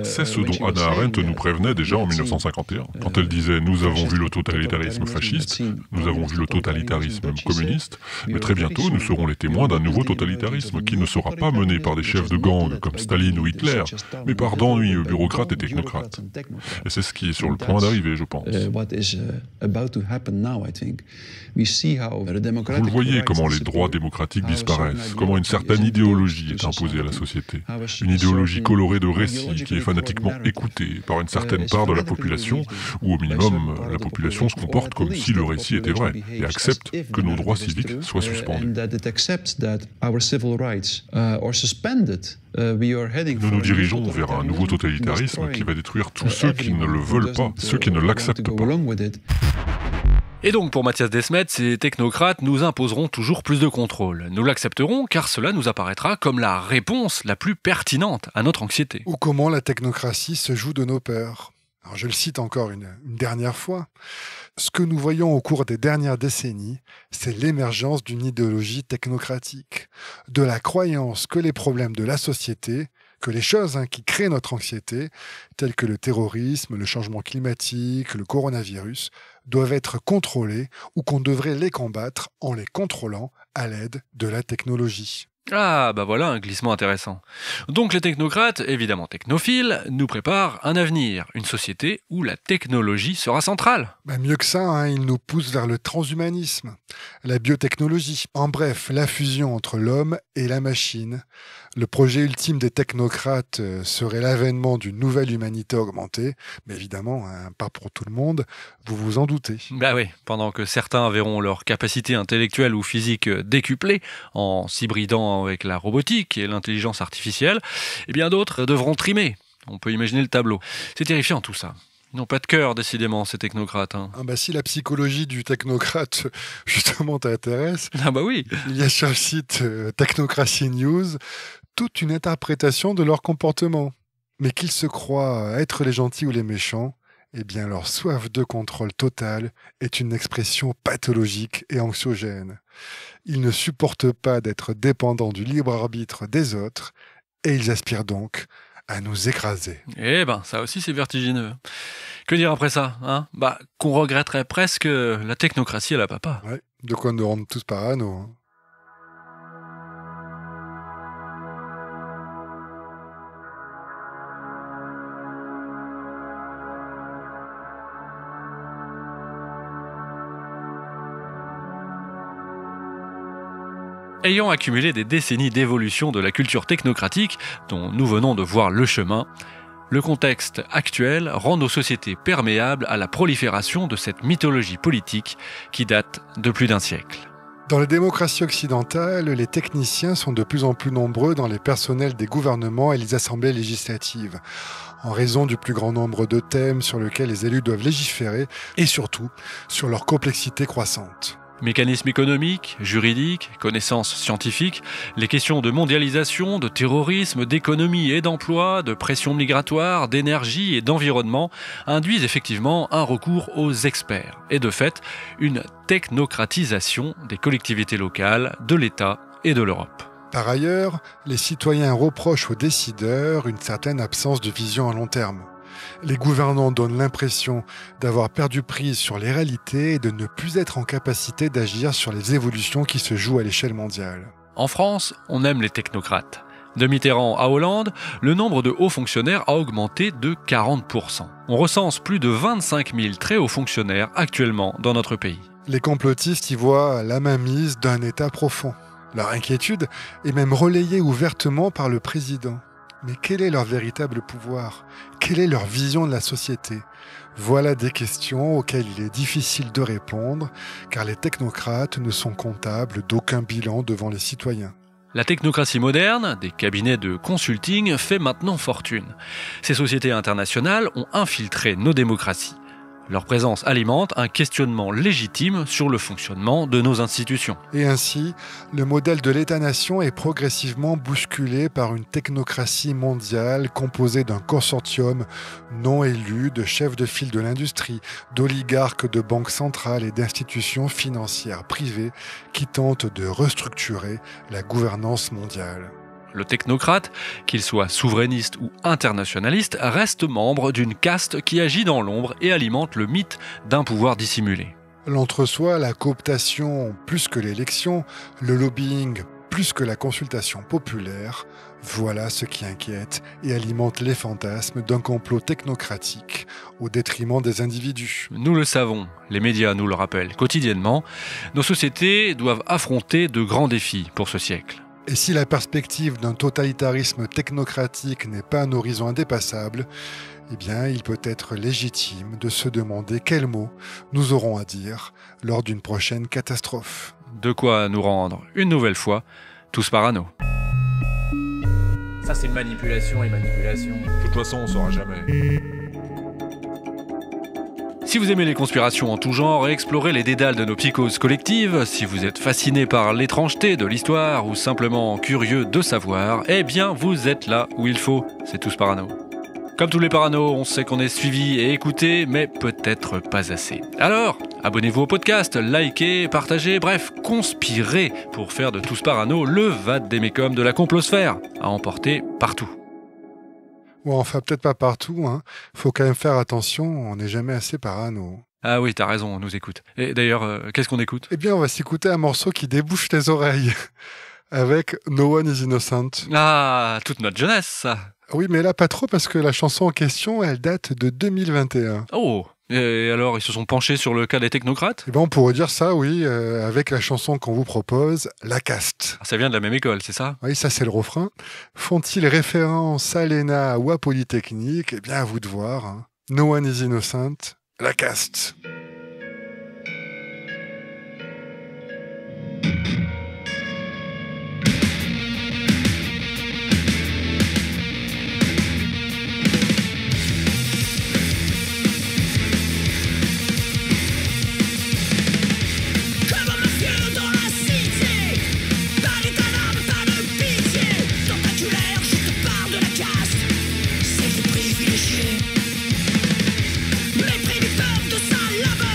C'est ce dont Hannah Arendt nous prévenait déjà en 1951, quand elle disait « Nous avons vu le totalitarisme fasciste, nous avons vu le totalitarisme communiste, mais très bientôt nous serons les témoins d'un nouveau totalitarisme qui ne sera pas mené par des chefs de gang comme Staline ou Hitler, mais par d'ennuyeux bureaucrates et technocrates. » Et c'est ce qui est sur le point d'arriver, je pense. Vous le voyez comment les droits démocratiques disparaissent, comment une certaine idéologie est imposée à la société. Une idéologie colorée de récits qui est fanatiquement écoutée par une certaine part de la population, ou au minimum, la population se comporte comme si le récit était vrai et accepte que nos droits civiques soient suspendus. Nous nous dirigeons vers un nouveau totalitarisme qui va détruire tous ceux qui ne le veulent pas, ceux qui ne l'acceptent pas. Et donc pour Mathias Desmet, ces technocrates nous imposeront toujours plus de contrôle. Nous l'accepterons car cela nous apparaîtra comme la réponse la plus pertinente à notre anxiété. Ou comment la technocratie se joue de nos peurs. Alors je le cite encore une dernière fois. Ce que nous voyons au cours des dernières décennies, c'est l'émergence d'une idéologie technocratique, de la croyance que les problèmes de la société, que les choses qui créent notre anxiété, telles que le terrorisme, le changement climatique, le coronavirus, doivent être contrôlés ou qu'on devrait les combattre en les contrôlant à l'aide de la technologie. Ah, bah voilà un glissement intéressant. Donc les technocrates, évidemment technophiles, nous préparent un avenir, une société où la technologie sera centrale. Mieux que ça, ils nous poussent vers le transhumanisme, la biotechnologie. En bref, la fusion entre l'homme et la machine. Le projet ultime des technocrates serait l'avènement d'une nouvelle humanité augmentée, mais évidemment, pas pour tout le monde, vous vous en doutez. Bah oui, pendant que certains verront leur capacité intellectuelle ou physique décuplée en s'hybridant avec la robotique et l'intelligence artificielle, et bien d'autres devront trimer. On peut imaginer le tableau. C'est terrifiant tout ça. Ils n'ont pas de cœur, décidément, ces technocrates. Si la psychologie du technocrate, justement, t'intéresse, oui. Il y a sur le site Technocracy News toute une interprétation de leur comportement. Mais qu'ils se croient être les gentils ou les méchants, eh bien leur soif de contrôle total est une expression pathologique et anxiogène. Ils ne supportent pas d'être dépendants du libre arbitre des autres et ils aspirent donc à nous écraser. Ça aussi c'est vertigineux. Que dire après ça qu'on regretterait presque la technocratie à la papa. Ouais, de quoi nous rendre tous parano. Ayant accumulé des décennies d'évolution de la culture technocratique, dont nous venons de voir le chemin, le contexte actuel rend nos sociétés perméables à la prolifération de cette mythologie politique qui date de plus d'un siècle. Dans les démocraties occidentales, les techniciens sont de plus en plus nombreux dans les personnels des gouvernements et les assemblées législatives, en raison du plus grand nombre de thèmes sur lesquels les élus doivent légiférer et surtout sur leur complexité croissante. Mécanismes économiques, juridiques, connaissances scientifiques, les questions de mondialisation, de terrorisme, d'économie et d'emploi, de pression migratoire, d'énergie et d'environnement induisent effectivement un recours aux experts et de fait une technocratisation des collectivités locales, de l'État et de l'Europe. Par ailleurs, les citoyens reprochent aux décideurs une certaine absence de vision à long terme. Les gouvernants donnent l'impression d'avoir perdu prise sur les réalités et de ne plus être en capacité d'agir sur les évolutions qui se jouent à l'échelle mondiale. En France, on aime les technocrates. De Mitterrand à Hollande, le nombre de hauts fonctionnaires a augmenté de 40%. On recense plus de 25 000 très hauts fonctionnaires actuellement dans notre pays. Les complotistes y voient la mainmise d'un État profond. Leur inquiétude est même relayée ouvertement par le président. Mais quel est leur véritable pouvoir? Quelle est leur vision de la société? Voilà des questions auxquelles il est difficile de répondre, car les technocrates ne sont comptables d'aucun bilan devant les citoyens. La technocratie moderne, des cabinets de consulting, fait maintenant fortune. Ces sociétés internationales ont infiltré nos démocraties. Leur présence alimente un questionnement légitime sur le fonctionnement de nos institutions. Et ainsi, le modèle de l'État-nation est progressivement bousculé par une technocratie mondiale composée d'un consortium non élu de chefs de file de l'industrie, d'oligarques de banques centrales et d'institutions financières privées qui tentent de restructurer la gouvernance mondiale. Le technocrate, qu'il soit souverainiste ou internationaliste, reste membre d'une caste qui agit dans l'ombre et alimente le mythe d'un pouvoir dissimulé. L'entre-soi, la cooptation plus que l'élection, le lobbying plus que la consultation populaire, voilà ce qui inquiète et alimente les fantasmes d'un complot technocratique au détriment des individus. Nous le savons, les médias nous le rappellent quotidiennement, nos sociétés doivent affronter de grands défis pour ce siècle. Et si la perspective d'un totalitarisme technocratique n'est pas un horizon indépassable, eh bien, il peut être légitime de se demander quels mots nous aurons à dire lors d'une prochaine catastrophe. De quoi nous rendre, une nouvelle fois, tous parano. Ça, c'est manipulation et manipulation. De toute façon, on saura jamais. Si vous aimez les conspirations en tout genre et explorer les dédales de nos psychoses collectives, si vous êtes fasciné par l'étrangeté de l'histoire ou simplement curieux de savoir, eh bien vous êtes là où il faut, c'est tous parano. Comme tous les paranos, on sait qu'on est suivi et écouté, mais peut-être pas assez. Alors, abonnez-vous au podcast, likez, partagez, bref, conspirez pour faire de tous parano le vade-mecum de la complosphère, à emporter partout. Bon, enfin, peut-être pas partout, hein. Faut quand même faire attention, on n'est jamais assez parano. Ah oui, t'as raison, on nous écoute. Et d'ailleurs, qu'est-ce qu'on écoute? Eh bien, on va s'écouter un morceau qui débouche les oreilles, avec No One is Innocent. Ah, toute notre jeunesse, ça. Oui, mais là, pas trop, parce que la chanson en question, elle date de 2021. Oh, et alors, ils se sont penchés sur le cas des technocrates? Eh ben, on pourrait dire ça, oui, avec la chanson qu'on vous propose, La Caste. Ça vient de la même école, c'est ça? Oui, ça c'est le refrain. Font-ils référence à l'ENA ou à Polytechnique? Eh bien, à vous de voir. Hein. No One is Innocent, La Caste. Mépris du peuple de sa labeur.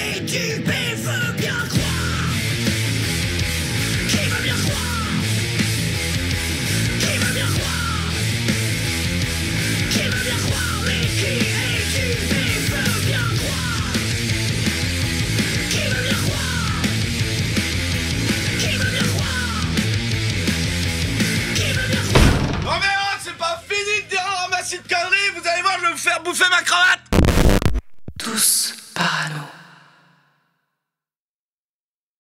es-tu veut bien croire? Qui veut bien croire? Qui veut bien croire? Qui veut bien croire? Mais qui es-tu veut bien croire? Qui veut bien croire? Qui veut bien croire? Qui veut bien croire? Oh mais oh, c'est pas fini de dire un ramassis de conneries, vous allez voir, je vais me faire bouffer ma cravate.